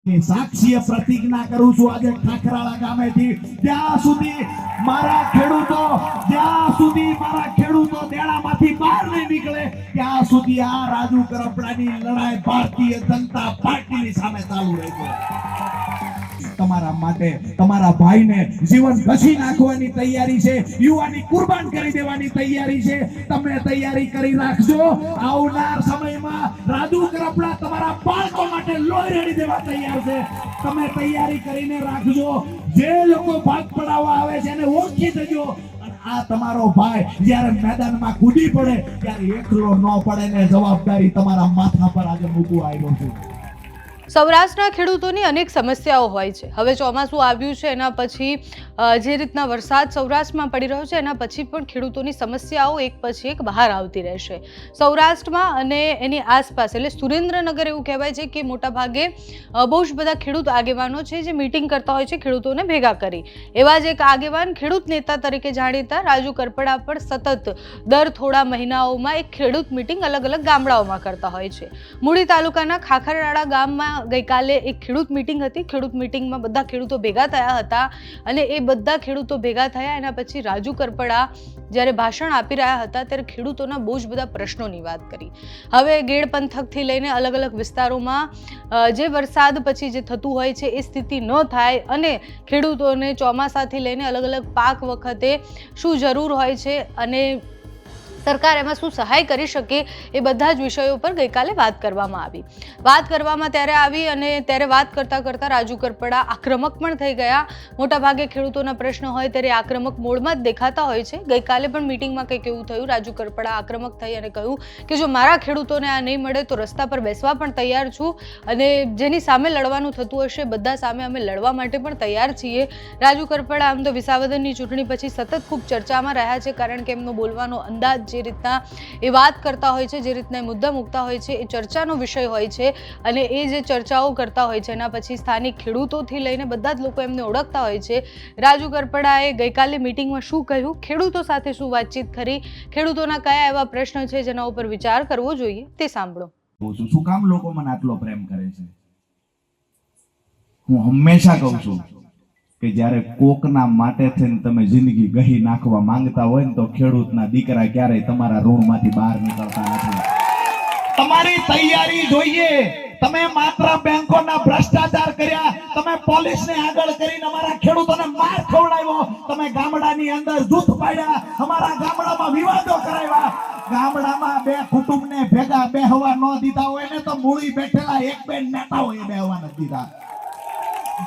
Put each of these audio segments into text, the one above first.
સાક્ષીય પ્રતિજ્ઞા કરું છું આજે ખાખરાળા ગામેથી જ્યાં સુધી મારા ખેડૂતો દેડામાંથી બહાર નહીં નીકળે ત્યાં સુધી આ રાજુ કરપડાની લડાઈ ભારતીય જનતા પાર્ટીની સામે ચાલુ રહેશે। તમારા માટે તમારા ભાઈને જીવન ઘસી નાખવાની તૈયારી છે, યુવાની કુરબાન કરી દેવાની તૈયારી છે। તમે તૈયારી કરી રાખજો, આવનાર સમયમાં રાજુ કરપડા તમારા બાળકો માટે લોહી રેડી દેવા તૈયાર છે। તમે તૈયારી કરીને રાખજો। જે લોકો ભાગ પડાવવા આવે છે એને ઓળખી જજો। આ તમારો ભાઈ જ્યારે મેદાનમાં કૂદી પડે ત્યારે એકલો ન પડે ને જવાબદારી તમારા માથા પર આજે મૂકવા આવ્યો છું। સૌરાષ્ટ્રના ખેડૂતોની અનેક સમસ્યાઓ હોય છે। હવે ચોમાસું આવ્યું છે, એના પછી જે રીતના વરસાદ સૌરાષ્ટ્રમાં પડી રહ્યો છે એના પછી પણ ખેડૂતોની સમસ્યાઓ એક પછી એક બહાર આવતી રહેશે। સૌરાષ્ટ્રમાં અને એની આસપાસ એટલે સુરેન્દ્રનગર એવું કહેવાય છે કે મોટા ભાગે બહુ જ બધા ખેડૂત આગેવાનો છે જે મીટિંગ કરતા હોય છે ખેડૂતોને ભેગા કરી। એવા જ એક આગેવાન ખેડૂત નેતા તરીકે જાણીતા રાજુ કરપડા પણ સતત દર થોડા મહિનાઓમાં એક ખેડૂત મીટિંગ અલગ અલગ ગામડાઓમાં કરતા હોય છે। મૂળી તાલુકાના ખાખરાળા ગામમાં ગઈકાલે એક ખેડૂત મીટિંગ હતી। ખેડૂત મીટિંગમાં બધા ખેડૂતો ભેગા થયા હતા અને એ બધા ખેડૂતો ભેગા થયા એના પછી રાજુ કરપડા જ્યારે ભાષણ આપી રહ્યા હતા ત્યારે ખેડૂતોના બહુ જ બધા પ્રશ્નોની વાત કરી। હવે ગેડ પંથકથી લઈને અલગ અલગ વિસ્તારોમાં જે વરસાદ પછી જે થતું હોય છે એ સ્થિતિ ન થાય અને ખેડૂતોને ચોમાસાથી લઈને અલગ અલગ પાક વખતે શું જરૂર હોય છે અને સરકાર એમાં શું સહાય કરી શકે એ બધા જ વિષયો પર ગઈકાલે વાત કરવામાં આવી। વાત કરવામાં ત્યારે વાત કરતાં કરતાં રાજુ કરપડા આક્રમક પણ થઈ ગયા। મોટાભાગે ખેડૂતોના પ્રશ્ન હોય ત્યારે આક્રમક મોડમાં જ દેખાતા હોય છે। ગઈકાલે પણ મિટિંગમાં કંઈક એવું થયું, રાજુ કરપડા આક્રમક થઈ અને કહ્યું કે જો મારા ખેડૂતોને આ નહીં મળે તો રસ્તા પર બેસવા પણ તૈયાર છું અને જેની સામે લડવાનું થતું હશે બધા સામે અમે લડવા માટે પણ તૈયાર છીએ। રાજુ કરપડા આમ તો વિસાવદરની ચૂંટણી પછી સતત ખૂબ ચર્ચામાં રહ્યા છે કારણ કે એમનો બોલવાનો અંદાજ જે રીતના એ વાત કરતા હોય છે, જે રીતના મુદ્દા મૂકતા હોય છે એ ચર્ચાનો વિષય હોય છે અને એ જે ચર્ચાઓ કરતા હોય છે એના પછી સ્થાનિક ખેડૂતોથી લઈને બધા જ લોકો એમને ઓળખતા હોય છે। રાજુ કરપડાએ ગઈકાલે મિટિંગમાં શું કહ્યું, ખેડૂતો સાથે શું વાતચીત કરી, ખેડૂતોના કયા એવા પ્રશ્નો છે જેના ઉપર વિચાર કરવો જોઈએ તે સાંભળો। શું કામ લોકો મને આટલો પ્રેમ કરે છે? હું હંમેશા કહું છું કે જ્યારે કોકના માટે થઈને તમે જિંદગી ગહી નાખવા માંગતા હોય ને તો ખેડૂતના દીકરા ક્યારેય તમારા ઋણમાંથી બહાર નીકળતા નથી। તમારી તૈયારી જોઈએ। તમે માત્ર બેંકોના ભ્રષ્ટાચાર કર્યા, તમે પોલીસને આગળ કરીને અમારા ખેડૂતોને માર ખવડાવ્યો, તમે ગામડાની અંદર જૂથ પાડ્યા, અમારા ગામડામાં વિવાદો કરાવ્યા। ગામડામાં બે કુટુંબને ભેગા બેહવા ન દીધા હોય ને તો મૂળી બેઠેલા એક બે નેતાઓએ બેહવા નથી દીધા।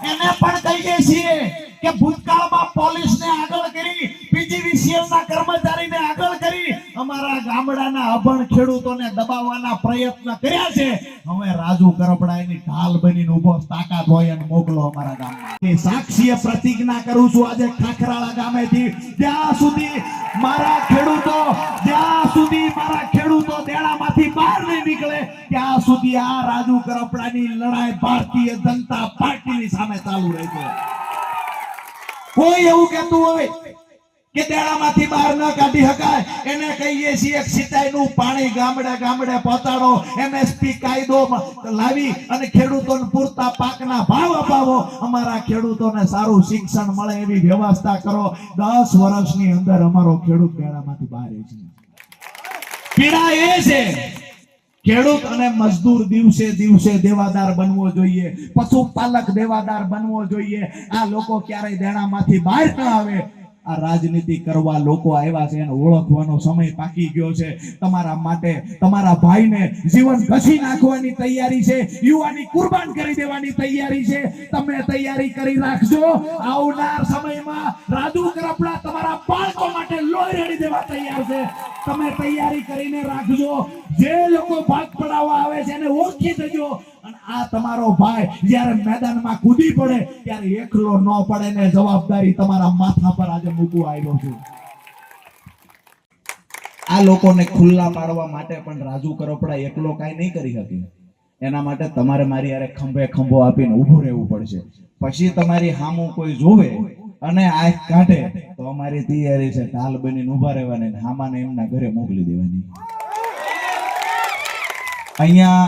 એને પણ કહીએ છીએ કે ભૂતકાળમાં પોલીસને આગળ કરી, પીજીવીસીએલના કર્મચારીને આગળ કરી અમારા ગામડાના અભણ ખેડૂતોને દબાવવાના પ્રયત્ન કર્યા છે। હવે રાજુ કરપડા એની ઢાલ બનીને ઊભો, તાકાત હોય અને મોકલો અમારા ગામમાં। સાક્ષીય પ્રતિજ્ઞા કરું છું આજે ખાખરાળા ગામેથી જ્યાં સુધી મારા ખેડૂતો દેડામાંથી બહાર નહીં નીકળે ત્યાં સુધી આ રાજુ કરપડાની લડાઈ ભારતીય જનતા પાર્ટીની સામે ચાલુ રહેશે। કોઈ એવું કહેતું હોય કે દેડામાંથી બહાર ન કાઢી શકાય એને કહીએ છીએ સિંચાઈનું પાણી ગામડે ગામડે પહોંચાડો, એમએસપી કાયદો લાવી અને ખેડૂતોને પૂરતા પાકના ભાવ અપાવો, અમારા ખેડૂતોને સારું શિક્ષણ મળે એવી વ્યવસ્થા કરો। 10 વર્ષની અંદર અમારો ખેડૂત દેડામાંથી બહાર છે। પીડા એ છે ખેડૂત અને મજદૂર દિવસે દિવસે દેવાદાર બનવો જોઈએ, પશુપાલક દેવાદાર બનવો જોઈએ। આ લોકો ક્યારેય દેડામાંથી બહાર ન આવે। આ રાજનીતિ કરવા લોકો આવ્યા છે એને ઓળખવાનો સમય પાકી ગયો છે। તમારા માટે તમારા ભાઈને જીવન ઘસી નાખવાની તૈયારી છે, યુવાની કુરબાન કરી દેવાની તૈયારી છે। તમે તૈયારી કરી રાખજો, આવનાર સમયમાં રાજુ કરપડા તમારા બાળકો માટે લોહી રેડી દેવા તૈયાર છે। તમે તૈયારી કરીને રાખજો। જે લોકો ભાગ પડાવવા આવે છે એને ઓળખી જજો। અને આ તમારો ભાઈ જ્યારે મેદાનમાં કૂદી પડે ત્યારે એકલો ન પડે ને જવાબદારી તમારા માથા પર આજે મૂકવા આવ્યો છું। આ લોકોને ખુલ્લા પાડવા માટે પણ રાજુ કરપડા એકલો કાંઈ નહીં કરી શકે। એના માટે તમારે મારી યારે ખંભે ખંભો આપીને ઊભું રહેવું પડશે। પછી તમારી સામું કોઈ જોવે અને આંખ કાઢે તો અમારી તૈયારી છે ઢાલ બનીને ઊભા રહેવાની, હામાને એમના ઘરે મોકલી દેવાની। અહીંયા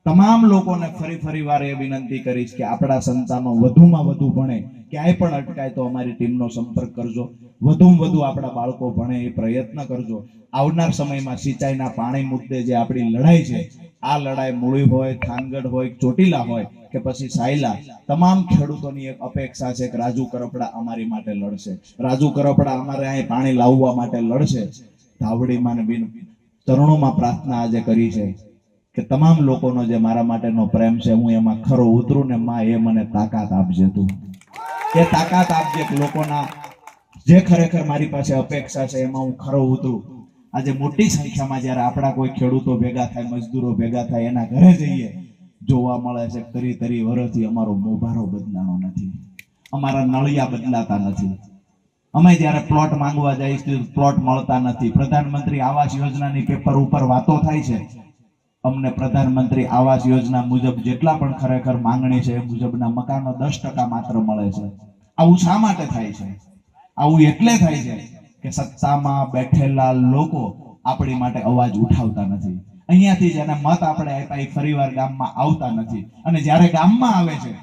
તમામ લોકોને ફરી વાર એ વિનંતી કરીશ કે આપણા સંતાનો વધુમાં વધુ ભણે, ક્યાંય પણ અટકાય તો અમારી ટીમનો સંપર્ક કરજો. વધુમાં વધુ આપણા બાળકો ભણે એ પ્રયત્ન કરજો. આવનાર સમયમાં સિંચાઈના પાણી મુદ્દે જે આપણી લડાઈ છે, આ લડાઈ મૂળી હોય, થાનગઢ હોય, ચોટીલા હોય કે પછી સાયલા, તમામ ખેડૂતોની એક અપેક્ષા છે કે રાજુ કરપડા અમારી માટે લડશે. રાજુ કરપડા અમારે અહીં પાણી લાવવા માટે લડશે. ધાવડીમાં બિન ચરણોમાં પ્રાર્થના આજે કરી છે કે તમામ લોકોનો જે મારા માટેનો પ્રેમ છે, હું એમાં ખરો ઉતરું ને માં એ મને તાકાત આપજે. તું એ તાકાત આપજે કે લોકોના જે ખરેખર મારી પાસે અપેક્ષા છે એમાં હું ખરો ઉતરું. આજે મોટી સંખ્યામાં જ્યારે આપણા કોઈ ખેડૂતો ભેગા થાય, મજદૂરો ભેગા થાય, એના ઘરે જઈએ, જોવા મળે છે તરી વર્ષથી અમારો મોભારો બદલાનો નથી, અમારા નળિયા બદલાતા નથી. અમે જ્યારે પ્લોટ માંગવા જઈએ પ્લોટ મળતા નથી. પ્રધાનમંત્રી આવાસ યોજનાની પેપર ઉપર વાતો થાય છે, અમને પ્રધાનમંત્રી આવાસ યોજના મુજબ જેટલા પણ ખરેખર માંગણી છે એ મુજબના મકાનો 10% માત્ર મળે છે. આવું શા માટે થાય છે? આવું એટલે થાય છે કે સત્તામાં બેઠેલા લોકો આપણી માટે અવાજ ઉઠાવતા નથી. અહીંયાથી જેને મત આપણે આપ્યા એ ફરીવાર ગામમાં આવતા નથી, અને જ્યારે ગામમાં આવે છે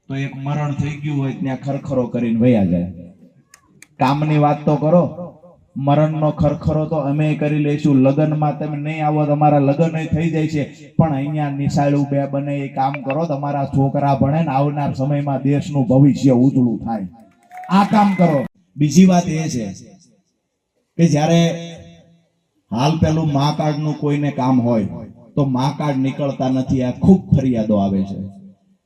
તો એક મરણ થઈ ગયું હોય ત્યાં ખરખરો કરીને વયા જાય. કામની વાત તો કરો, મરણનો ખરખરો તો અમે કરી લઈશું. લગ્નમાં તમે નહીં આવો તમારા લગ્ન થઈ જાય છે, પણ અહીંયા નિશાળું બે બને એ કામ કરો, તમારા છોકરા ભણે ને આવનાર સમયમાં દેશનું ભવિષ્ય ઉજળું થાય. આ કામ કરો. બીજી વાત એ છે કે જ્યારે હાલ પેલું મા કાર્ડનું કોઈને કામ હોય તો મા કાર્ડ નીકળતા નથી. આ ખૂબ ફરિયાદો આવે છે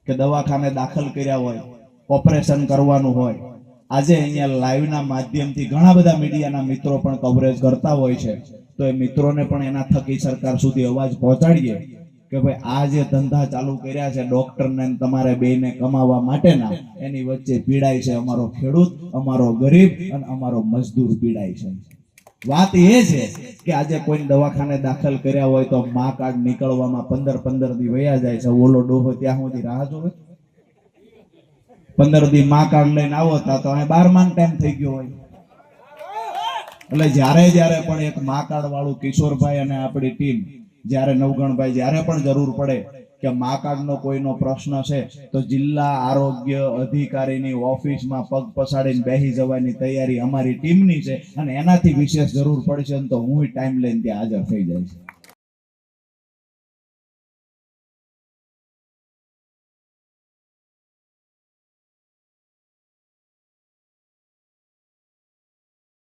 કે દવાખાને દાખલ કર્યા હોય, ઓપરેશન કરવાનું હોય. આજે અહીંયા લાઈવના માધ્યમથી ઘણા બધા મીડિયાના મિત્રો પણ કવરેજ કરતા હોય છે, તો એ મિત્રોને પણ એના થકી સરકાર સુધી અવાજ પહોંચાડીએ કે ભાઈ આ જે ધંધા ચાલુ કર્યા છે ડોક્ટરને તમારે બેને કમાવા માટેના, એની વચ્ચે પીડાય છે અમારો ખેડૂત, અમારો ગરીબ અને અમારો મજદૂર પીડાય છે. વાત એ છે કે આજે કોઈ દવાખાને દાખલ કર્યા હોય તો મા કાર્ડ નીકળવામાં 15 દી વયા જાય છે. ઓલો ડોહો ત્યાં સુધી રાહ જોવે. 15 દી મા કાર્ડ લઈને આવો તો અહીં 12માં ટાઈમ થઈ ગયો હોય. એટલે જ્યારે પણ એક મા કાર્ડ વાળું કિશોરભાઈ અને આપણી ટીમ, જ્યારે નવગણભાઈ, જ્યારે પણ જરૂર પડે કે મા કાર્ડનો કોઈનો પ્રશ્ન છે તો જિલ્લા આરોગ્ય અધિકારીની ઓફિસમાં પગ પસાડીને બેસી જવાની તૈયારી અમારી ટીમની છે, અને એનાથી વિશેષ જરૂર પડશે તો હું ટાઈમ લઈને ત્યાં હાજર થઈ જાય છે.